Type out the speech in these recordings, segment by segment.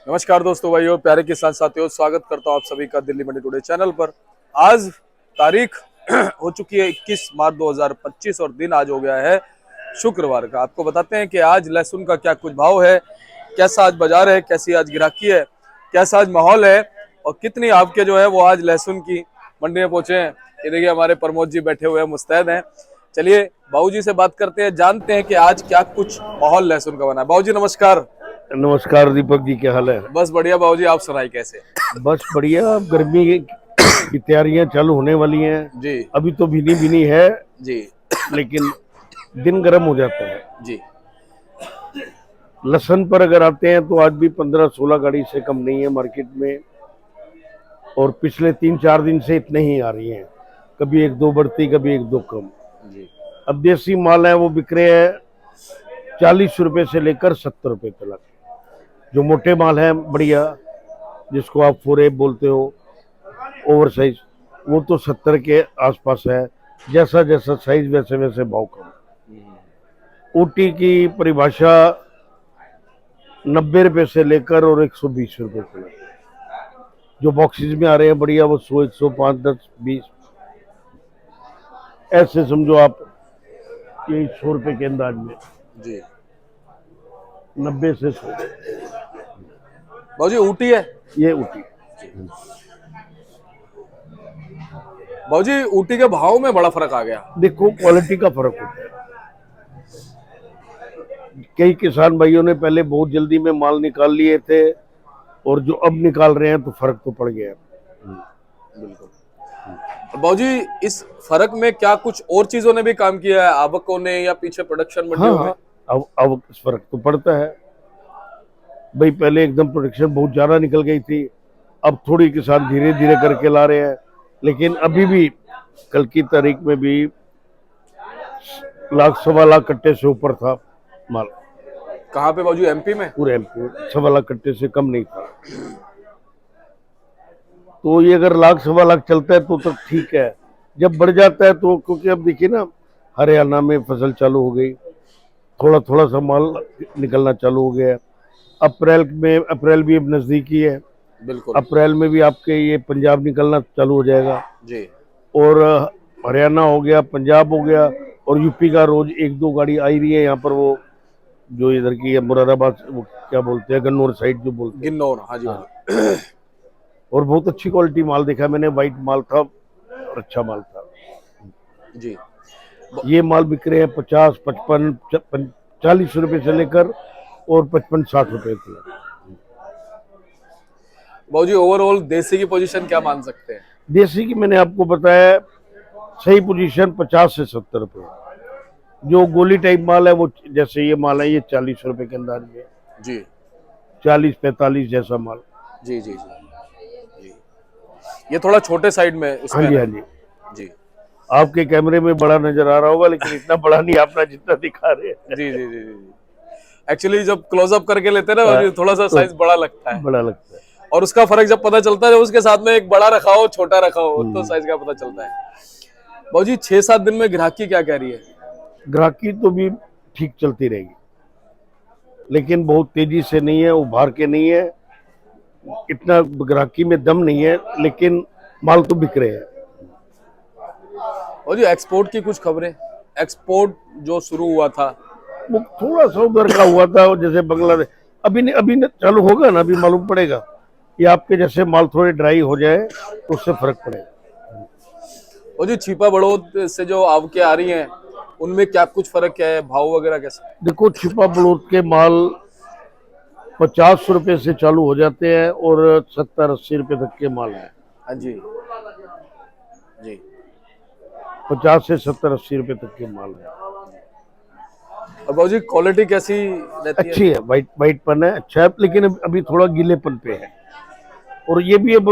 नमस्कार दोस्तों, भाइयों, प्यारे किसान साथियों, स्वागत करता हूं आप सभी का दिल्ली मंडी टुडे चैनल पर। आज तारीख हो चुकी है 21 मार्च 2025 और दिन आज हो गया है शुक्रवार का। आपको बताते हैं कि आज लहसुन का क्या कुछ भाव है, कैसा आज बाजार है, कैसी आज गिराकी है, कैसा आज माहौल है और कितनी आपके जो है वो आज लहसुन की मंडी में पहुंचे हैं। ये देखिए हमारे प्रमोद जी बैठे हुए हैं, मुस्तैद हैं। चलिए बाबू जी से बात करते हैं, जानते हैं कि आज क्या कुछ माहौल लहसुन का बना है। बाबू जी नमस्कार। नमस्कार दीपक जी, क्या हाल है? बस बढ़िया बाबू जी, आप सुनाई कैसे? बस बढ़िया। अब गर्मी की तैयारियां चालू होने वाली हैं। जी अभी तो भीनी भीनी है, जी लेकिन दिन गर्म हो जाता है। जी लहसुन पर अगर आते हैं तो आज भी 15-16 गाड़ी से कम नहीं है मार्केट में, और पिछले 3-4 दिन से इतने ही आ रही हैं। कभी एक दो बढ़ती, कभी एक दो कम। जी। अब देसी माल है वो बिक रहे हैं 40 रुपए से लेकर 70 रुपए तक। जो मोटे माल है बढ़िया, जिसको आप फोरे बोलते हो, ओवर साइज, वो तो 70 के आसपास है। जैसा जैसा साइज वैसे वैसे भाव कम। ऊटी की परिभाषा 90 रुपए से लेकर और 120 रुपए तक। जो बॉक्सेस में आ रहे हैं बढ़िया, वो 100, 105, 10, 20 ऐसे समझो आप। ये 100 रुपए के अंदाज में, जी 90 से 100। बाबू जी ऊटी है। ये ऊटी। बाबू जी ऊटी के भाव में बड़ा फर्क आ गया। देखो, क्वालिटी का फर्क होता है। कई किसान भाइयों ने पहले बहुत जल्दी में माल निकाल लिए थे, और जो अब निकाल रहे हैं तो फर्क तो पड़ गया। बिल्कुल। बाबू जी इस फर्क में क्या कुछ और चीजों ने भी काम किया है, आवकों ने या पीछे प्रोडक्शन हाँ मंडियों में? हाँ, अब फर्क तो पड़ता है भाई। पहले एकदम प्रोडक्शन बहुत ज्यादा निकल गई थी, अब थोड़ी किसान धीरे धीरे करके ला रहे हैं। लेकिन अभी भी कल की तारीख में भी लाख सवा लाख कट्टे से ऊपर था माल। कहाँ पे बाबू जी, एमपी में? पूरे एमपी सवा लाख कट्टे से कम नहीं था। तो ये अगर लाख सवा लाख चलता है तो ठीक है। जब बढ़ जाता है तो, क्योंकि अब देखिए ना, हरियाणा में फसल चालू हो गई, थोड़ा थोड़ा सा माल निकलना चालू हो गया। अप्रैल भी अब नजदीकी है। बिल्कुल अप्रैल में भी आपके ये पंजाब निकलना चालू हो जाएगा, जी। और हरियाणा हो गया, पंजाब हो गया, और यूपी का रोज एक दो गाड़ी आई रही है यहाँ पर। वो जो इधर की है मुरादाबाद, वो क्या बोलते हैं, गन्नौर साइड जो बोलते हैं। गिन्नौर, हाँ जी हाँ हाँ, जी। और बहुत अच्छी क्वालिटी माल देखा मैंने, वाइट माल था और अच्छा माल था। जी ये माल बिक रहे हैं 50, 55, 40 रुपए से लेकर और 55-60 रुपए तक। बाबू जी ओवरऑल देसी की पोजीशन क्या मान सकते हैं? देसी की मैंने आपको बताया, सही पोजीशन 50 से 70 रुपए। जो गोली टाइप माल है वो, जैसे ये माल है, ये 40 रुपए के अंदाज में। जी 40-45 जैसा माल। जी जी जी। ये थोड़ा छोटे साइड में हाँ उसमें जी, है। हाँ जी। जी आपके कैमरे में बड़ा नजर आ रहा होगा, लेकिन इतना बड़ा नहीं अपना जितना दिखा रहे हैं। जी जी जी जी। एक्चुअली जब क्लोजअप करके लेते हैं ना बाबू जी, थोड़ा सा तो साइज बड़ा लगता है। बड़ा लगता है। और उसका फर्क जब पता चलता है, जब उसके साथ में एक बड़ा रखा हो, छोटा रखा हो, तो साइज का पता चलता है। बाबूजी 6-7 दिन में ग्राहकी क्या कह रही है? ग्राहकी तो भी ठीक चलती रहेगी, लेकिन बहुत तेजी से नहीं है, उभार के नहीं है। इतना ग्राहकी में दम नहीं है, लेकिन माल तो बिक रहे हैं। बाबूजी एक्सपोर्ट की कुछ खबरें, एक्सपोर्ट जो शुरू हुआ था। वो थोड़ा सा उधर का हुआ था, जैसे बांग्लादेश। अभी नहीं चालू होगा ना, अभी मालूम पड़ेगा। ये आपके जैसे माल थोड़े ड्राई हो जाए तो उससे फर्क पड़ेगा। बाबूजी छिपा बड़ौद से जो आवके आ रही हैं, उनमें क्या कुछ फर्क क्या है, भाव वगैरह कैसे? देखो, छिपा बलूत के माल 50 रुपए से चालू हो जाते हैं और 70-80 रुपए तक के माल है। हाँ जी जी। 50 से 70-80 रुपए तक के माल है। और बाबूजी क्वालिटी कैसी रहती है? अच्छी है, वाइट पन है, अच्छा है, लेकिन अभी थोड़ा गीलेपन पे है। और ये भी अब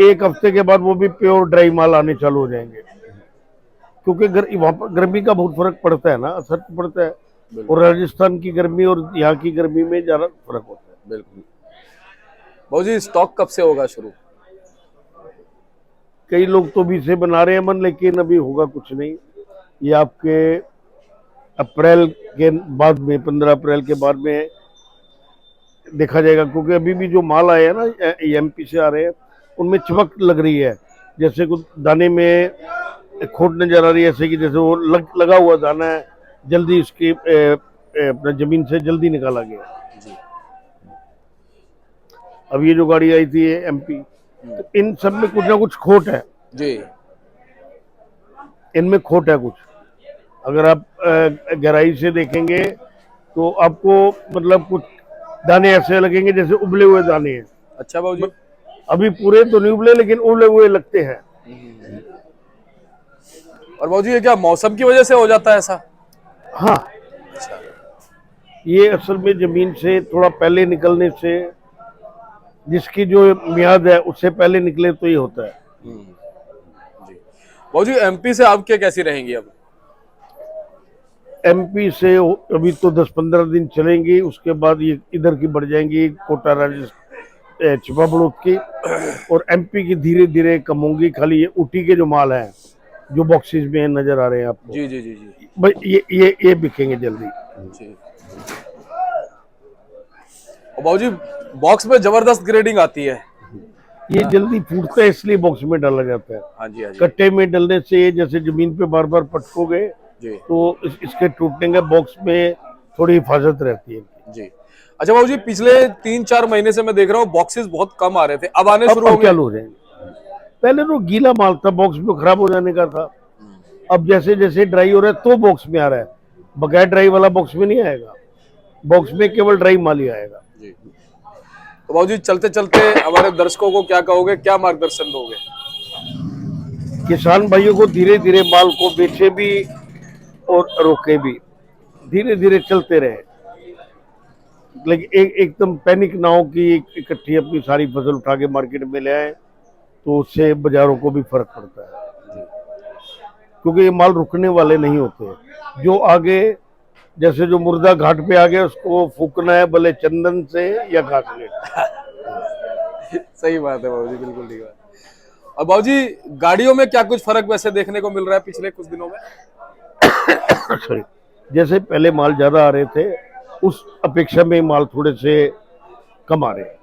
एक हफ्ते के बाद वो भी प्योर ड्राई माल आने चालू हो जाएंगे, क्योंकि वहाँ पर गर्मी का बहुत फर्क पड़ता है ना, असर तो पड़ता है। और राजस्थान की गर्मी और यहाँ की गर्मी में ज्यादा फर्क होता है। बिल्कुल। बाबूजी स्टॉक कब से होगा शुरू? कई लोग तो भी से बना रहे हैं मन, लेकिन अभी होगा कुछ नहीं। ये आपके अप्रैल के बाद में, 15 अप्रैल के बाद में देखा जाएगा, क्योंकि अभी भी जो माल आया है ना एमपी से आ रहे हैं, उनमें चमक लग रही है। जैसे कुछ दाने में खोट नजर आ रही है, ऐसे कि जैसे वो लगा हुआ दाना है, जल्दी उसकी अपना जमीन से जल्दी निकाला गया। जी अब ये जो गाड़ी आई थी एमपी, तो इन सब में कुछ ना कुछ खोट है, जी। इनमें खोट है कुछ। अगर आप गहराई से देखेंगे तो आपको मतलब कुछ दाने ऐसे लगेंगे जैसे उबले हुए दाने हैं। अच्छा बाबूजी। अभी पूरे तो नहीं उबले, लेकिन उबले हुए लगते हैं। और बाबूजी ये क्या मौसम की वजह से हो जाता है ऐसा? हाँ, अच्छा। ये असल में जमीन से थोड़ा पहले निकलने से, जिसकी जो मियाद है उससे पहले निकले तो ये होता है। जी बाबूजी, एमपी से आपके कैसी रहेंगी अब? एमपी से अभी तो 10-15 दिन चलेंगी, उसके बाद ये इधर की बढ़ जाएंगी, कोटा राजस्थान छिपा बड़ौद की, और एमपी की धीरे धीरे कम होंगी। खाली ये ऊटी के जो माल है जो बॉक्सेस में नजर आ रहे हैं आपको, जी जी जी जी भाई ये बिकेंगे जल्दी। जी। और बाबूजी बॉक्स में जबरदस्त ग्रेडिंग आती है। ये जल्दी फूटता है, इसलिए बॉक्स में डाला जाता है। हाँ जी हाँ जी कट्टे में डलने से जैसे जमीन पे बार बार पटकोगे जी तो इसके टूटने के बॉक्स में थोड़ी हिफाजत रहती है। जी। अच्छा बाबूजी, पिछले 3-4 महीने से मैं देख रहा हूँ बॉक्सेस बहुत कम आ रहे थे, अब आने शुरू हो अब गए। चालू हो जाएंगे। पहले तो गीला माल था, बॉक्स में खराब हो जाने का था। अब जैसे जैसे ड्राई हो रहा है तो बॉक्स में आ रहा है, बगैर ड्राई वाला बॉक्स में नहीं आएगा। बॉक्स में केवल ड्राई माल ही आएगा। जी। तो बाबूजी चलते चलते हमारे दर्शकों को क्या कहोगे, क्या मार्गदर्शन दोगे? किसान भाइयों को धीरे धीरे माल को बेचे भी और रोके भी, धीरे धीरे चलते रहे, लेकिन एकदम पैनिक ना हो कि इकट्ठी अपनी सारी फसल उठा के मार्केट में ले आए, तो उससे बाजारों को भी फर्क पड़ता है। क्योंकि ये माल रुकने वाले नहीं होते। जो आगे जैसे जो मुर्दा घाट पे आ गया उसको फूकना है, भले चंदन से या घास ले। सही बात है बाबूजी, बिल्कुल ठीक बात। और बाबूजी गाड़ियों में क्या कुछ फर्क वैसे देखने को मिल रहा है पिछले कुछ दिनों में? सॉरी, जैसे पहले माल ज्यादा आ रहे थे, उस अपेक्षा में माल थोड़े से कम आ रहे हैं।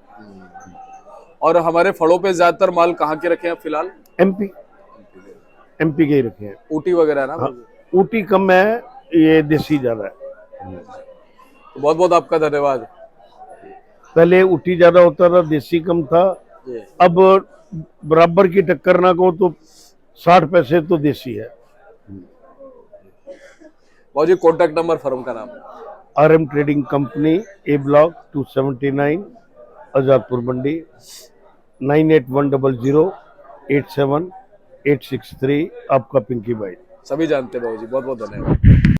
और हमारे फलों पे ज्यादातर माल कहाँ के रखे हैं फिलहाल? एमपी के ही रखे हैं। ऊटी वगैरह ना? हाँ, ऊटी कम है, ये देसी ज्यादा है। तो बहुत बहुत आपका धन्यवाद। पहले ऊटी ज्यादा होता था, देसी कम था। अब बराबर की टक्कर ना को तो 60 पैसे तो देसी है। बाबूजी कॉन्टैक्ट नंबर, फर्म का नाम? RM ट्रेडिंग कंपनी, ए ब्लॉक 279, आजादपुर मंडी, 9810087863। आपका पिंकी भाई। सभी जानते हैं बाबूजी, बहुत बहुत धन्यवाद।